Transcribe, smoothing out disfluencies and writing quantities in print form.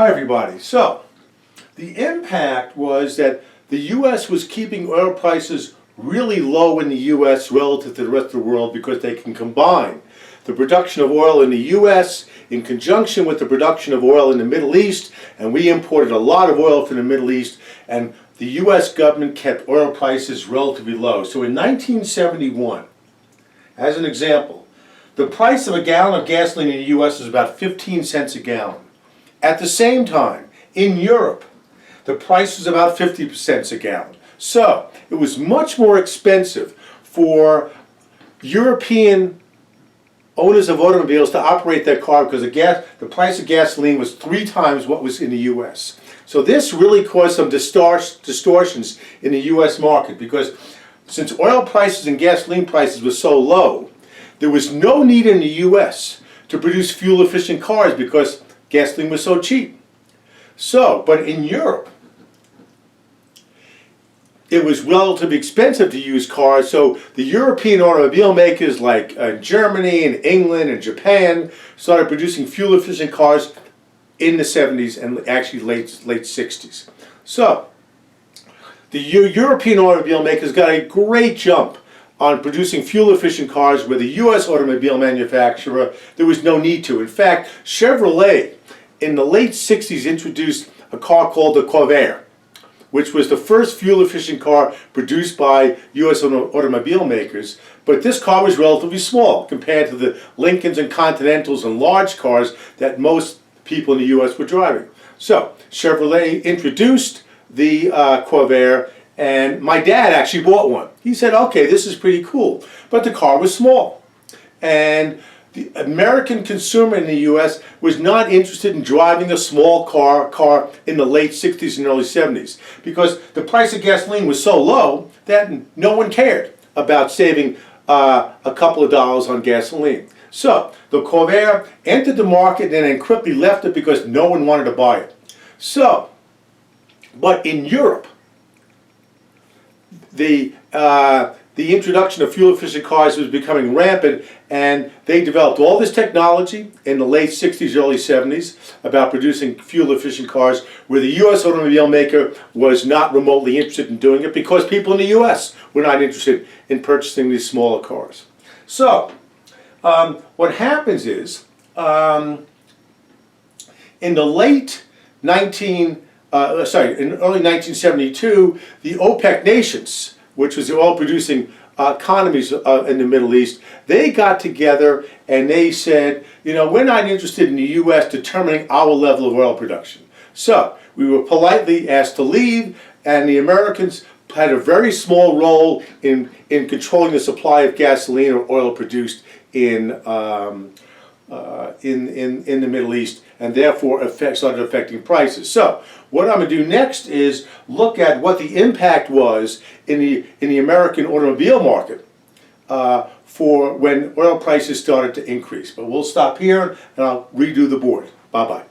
Hi everybody. So, the impact was that the U.S. was keeping oil prices really low in the U.S. relative to the rest of the world because they can combine the production of oil in the U.S. in conjunction with the production of oil in the Middle East, and we imported a lot of oil from the Middle East, and the U.S. government kept oil prices relatively low. So in 1971, as an example, the price of a gallon of gasoline in the U.S. was about 15 cents a gallon. At the same time, in Europe, the price was about 50 cents a gallon. So, it was much more expensive for European owners of automobiles to operate their car because the price of gasoline was 3 times what was in the U.S. So this really caused some distortions in the U.S. market because since oil prices and gasoline prices were so low, there was no need in the U.S. to produce fuel-efficient cars because gasoline was so cheap. So, but in Europe, it was relatively expensive to use cars, so the European automobile makers like Germany and England and Japan started producing fuel-efficient cars in the 70s and actually late 60s. So, the European automobile makers got a great jump on producing fuel-efficient cars where the U.S. automobile manufacturer, there was no need to. In fact, Chevrolet in the late 60s introduced a car called the Corvair, which was the first fuel-efficient car produced by U.S. automobile makers. But this car was relatively small compared to the Lincolns and Continentals and large cars that most people in the U.S. were driving. So Chevrolet introduced the Corvair, and my dad actually bought one. He said, okay, this is pretty cool. But the car was small. And the American consumer in the U.S. was not interested in driving a small car in the late 60s and early 70s because the price of gasoline was so low that no one cared about saving a couple of dollars on gasoline. So the Corvair entered the market and then quickly left it because no one wanted to buy it. So, but in Europe, the introduction of fuel-efficient cars was becoming rampant, and they developed all this technology in the late 60s, early 70s about producing fuel-efficient cars where the U.S. automobile maker was not remotely interested in doing it because people in the U.S. were not interested in purchasing these smaller cars. So, what happens is, in early 1972, the OPEC nations, which was the oil-producing economies in the Middle East, they got together and they said, you know, we're not interested in the U.S. determining our level of oil production. So we were politely asked to leave, and the Americans had a very small role in controlling the supply of gasoline or oil produced in the Middle East, and therefore started affecting prices. So what I'm going to do next is look at what the impact was in the American automobile market for when oil prices started to increase. But we'll stop here and I'll redo the board. Bye-bye.